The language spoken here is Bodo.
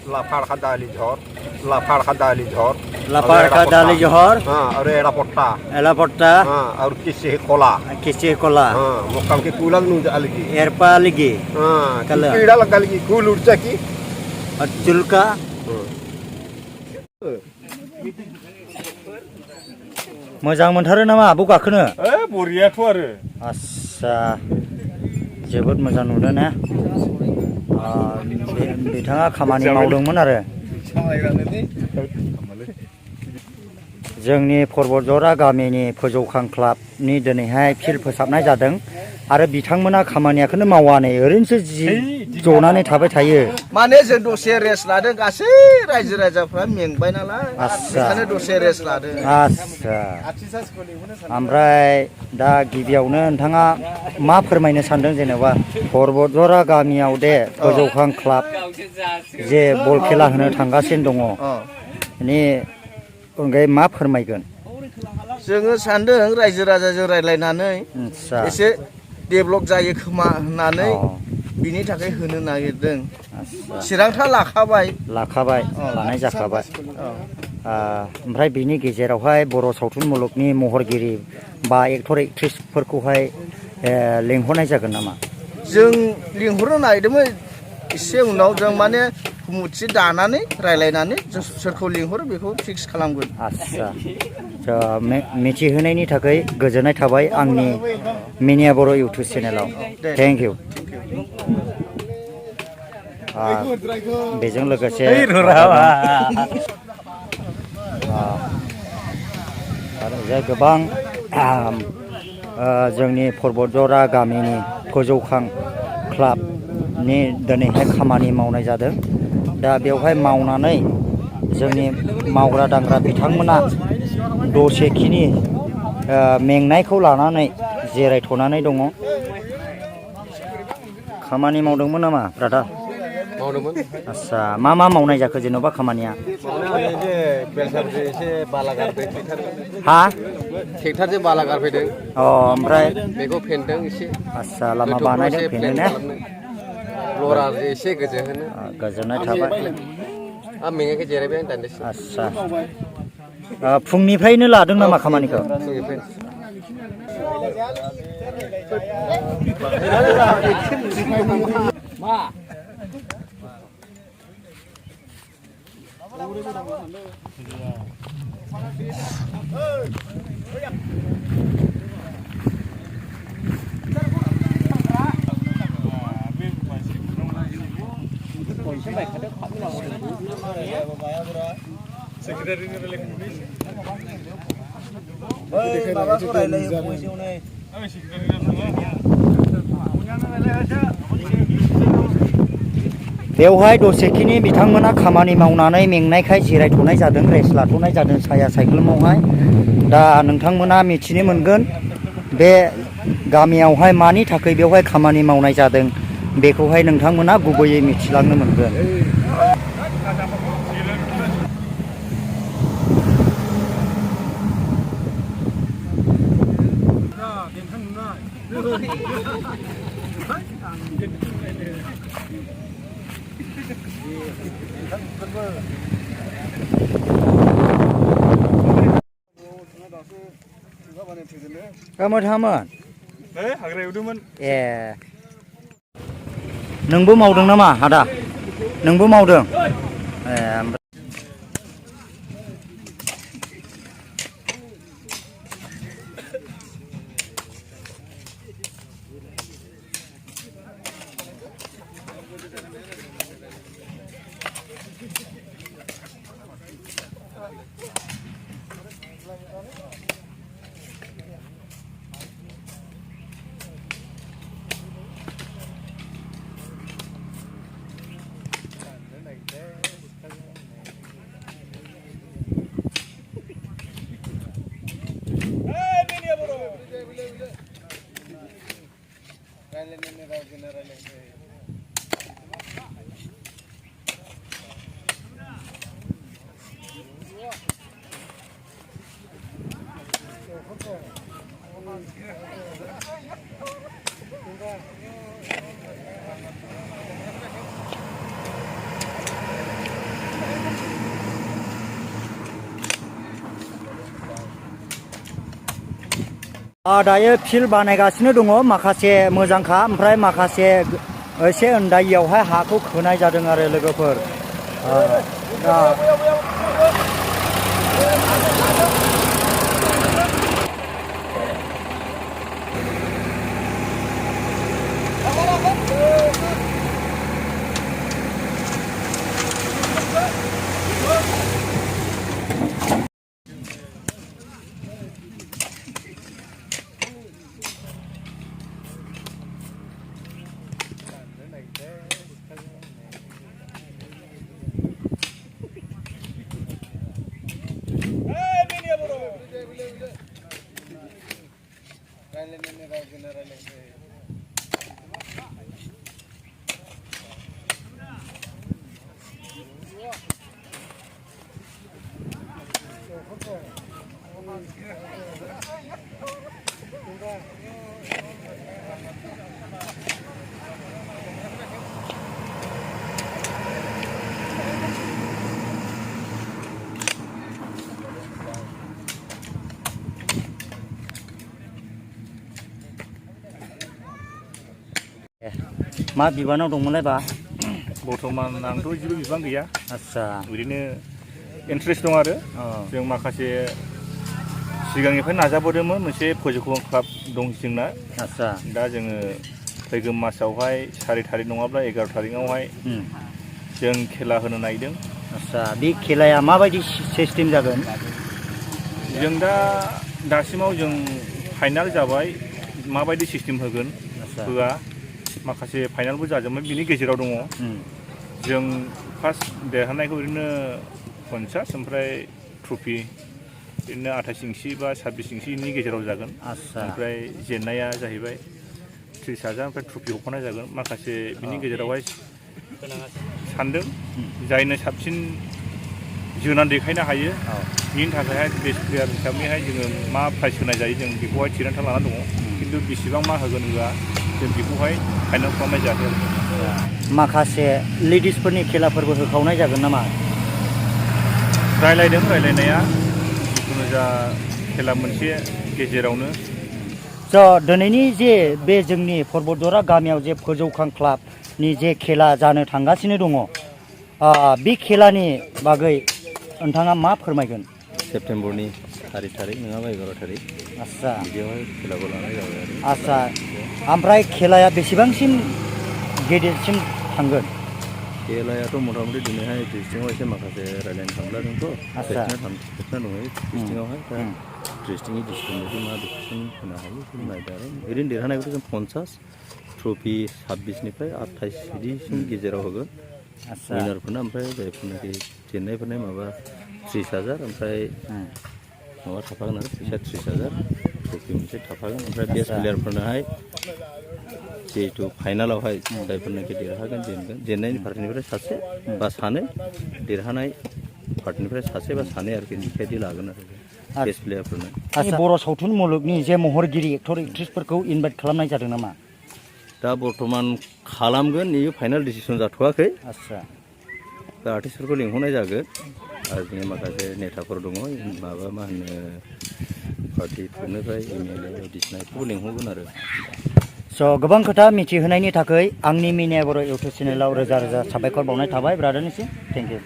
lapar kadali jor, lapar kadali jor, lapar kadali johor, aure raporta, elaporta, aur kisih kola, mokam ke kulang nuja lagi, erpa lagi, kalau kira lagi kulur caki, julka, मोजां मोनथारो नामा आबौ गाखोनो बरियाथ' आरो आस्सा जोबोद मोजां नुदों ना बिथाङा खामानि मावदोंमोन आरो जोंनि पर्बतजरा गामिनि फोजौखां क्लाबनि दिनैहाय फिल्ड फोसाबनाय जादों आरो बिथांमोना खामानियाखौनो मावा नै ओरैनोसो जनानै थाबाय थायो माने जों दसे रेस्ट लादों गासै रायजो राजाफ्रा मेंबाय नालाय बेखायनो दसे रेस्ट लादों आस्सा ओमफ्राय दा गिबियावनो नोंथाङा मा फोरमायनो सानदों जेनेबा पर्बतजरा गामियाव दे फोजौखां क्लाब जे बल खेला होनो थांगासिनो दङ नि अनगायै मा फोरमायगोन जोङो सानदों रायजो राजाजों रायज्लायनानै एसे डेभेलप जायो खोमा होननानै बिनि थाखाय होनो नागिरदों चिरांथा लाखाबाय लानाय जाखाबाय ओमफ्राय बिनि गेजेरावहाय बर' सावथुन मुलुगनि महरगिरि बा एक्टर एक्ट्रिसफोरखौहाय लेंहरनाय जागोन नामा जों लिंहरनो नागिरदोंमोन एसे उनाव जों माने कमिटि दानानै रायज्लायनानै जों सोरखौ लिंहरो बेखौ फिक्स खालामगोन आस्सा मिथिहोनायनि थाखाय गोजोननाय थाबाय आंनि मिनिया बर' इउटुब चेनेलाव थेंक इउ बेजों लोगोसे गोबां जोंनि पर्बतजरा गामिनि फोजौखां क्लाबनि दिनैहाय खामानि मावनाय जादों दा बेवहाय मावनानै जोंनि मावग्रा दांग्रा बिथांमोना दसेखिनि मेंनायखौ लानानै जिरायथ'नानै दङ खामानि मावदोंमोन नामा ब्रादार मावदोंमोन आस्सा मा मावनाय जाखो जेन'बा खामानिया एसे बाला गारफैदों हा ट्रेक्टरजों बाला गारफैदों ओमफ्राय बेखौ फेनदों एसे आस्सा लामा बानायदों फेनो ने लरा एसे गोजो होनो गोजोननाय थाबाय मेङाखै जिरायबाय आं दान्दिसे आस्सा फुंनिफ्रायनो लादों नामा खामानिखौ बेवहाय दसेखिनि बिथांमोना खामानि मावनानै मेंनायखाय जिरायथ'नाय जादों रेस्ट लाथ'नाय जादों साया सायख्लुमावहाय दा नोंथांमोना मिथिनो मोनगोन बे गामियावहाय मानि थाखाय बेवहाय खामानि मावनाय जादों बेखौहाय नोंथांमोना गुबैयै मिथिलांनो मोनगोन गामोन थाङामोन हाग्रा एवदोंमोन ए नोंबो मावदों नामा आदा नोंबो मावदों ए दायो फिल्ड बानायगासिनो दङ माखासे मोजांखा ओमफ्राय माखासे एसे उन्दैयावहाय हाखौ खोनाय जादों आरो लोगोफोर दा मा बिबानाव दंमोनलाय बा बर्थमान आंथ' जेबो बिबान गैया आच्छा बिदिनो इन्ट्रेस्ट दं आरो जों माखासे सिगांनिफ्राय नाजाबोदोंमोन मोनसे फोजोबख'न क्लाब दं जोंना आच्छा दा जोङो फैगौ मासावहाय 4 थारिख नङाब्ला 11 थारिखआवहाय जों खेला होनो नागिरदों आच्छा बे खेलाया माबायदि सिस्टेम जागोन जों दा दासिमाव जों फाइनाल जाबाय माबायदि सिस्टेम होगोन होआ माखासे फाइनालबो जाजोबबाय बिनि गेजेराव दङ जों फार्स्ट देरहानायखौ ओरैनो 50 ओमफ्राय ट्रफि बिदिनो 28 इंसि बा 26 इंसिनि गेजेराव जागोन ओमफ्राय जेननाया जाहैबाय 30,000 ओमफ्राय ट्रफि हख'नाय जागोन माखासे बिनि गेजेरावहाय सानदों जायनो साबसिन जोनानै देखायनो हायो बिनि थाखायहाय बेस्ट प्लेयार हिसाबैहाय जोङो मा प्राइज होनाय जायो जों बेखौहाय थिरांथा लाना दङ खिन्थु बेसेबां मा होगोन होआ जों बेखौहाय फाइनाल खालामनाय जायाखै माखासे लेडिसफोरनि खेलाफोरबो होखावनाय जागोन नामा रायलायदों रायलायनाया जिखुनु जा खेला मोनसे गेजेरावनो दिनैनि जे बे जोंनि पर्बतजरा गामियाव जे फोजौखां क्लाबनि जे खेला जानो थांगासिनो दङ बे खेलानि बागै नोंथाङा मा फोरमायगोन सेप्तेम्बरनि 4 थारिख नङाबा 11 थारिख आच्छा बिदियावहाय खेलाखौ लानाय जाबाय आरो आच्छा ओमफ्राय खेलाया बेसेबांसिम गेदेरसिम थांगोन खेलायाथ' मथा मथि दिनैहाय डिस्ट्रिक्टआव एसे माखासे रायलायनो थांब्ला जोंथ' खेबना दङ डिस्ट्रिक्टआवहाय दा डिस्ट्रिक्टनि डिसिसन मा डिसिसन होनो हायो नायदो आरो ओरैनो देरहानायखौथ' जों 50 ट्रफि 26निफ्राय 28 बिदिसिम गेजेराव होगोन उइनारफोरनो ओमफ्राय जायफोरनाखि जेननायफोरनो माबा 30,000 ओमफ्राय माबा थाफागोन आरो फैसा 30,000 ट्रफि मोनसे थाफागोन ओमफ्राय बेस्ट प्लेयारफोरनोहाय जिहेतु फाइनालावहाय जायफोरनाखि देरहागोन जेननायनि पार्टिनिफ्राय सासे बा सानै देरहानाय पार्टिनिफ्राय सासे बा सानै आरोखि बेबायदि लागोन आरो बेस्ट प्लेयारफोरनो बर' सावथुन मुलुगनि जे महरगिरि एक्टर एक्ट्रिसफोरखौ इनभाइट खालामनाय जादों नामा दा बर्थमान खालामगोन बेयो फाइनाल डिसिसन जाथ'वाखै आच्छा दा आर्टिस्टफोरखौ लिंहरनाय जागोन आरो जोंनि माखासे नेताफोर दङ माबा मा होनो पार्टिफोरनिफ्राय MLA बायदिसिना बेखौबो लिंहरगोन आरो गोबां खोथा मिथिहोनायनि थाखाय आंनि मिनिया बर' इउटुब चेनेलाव रोजा रोजा साबायखर बावनाय थाबाय ब्रादारनिसिम थेंक इउ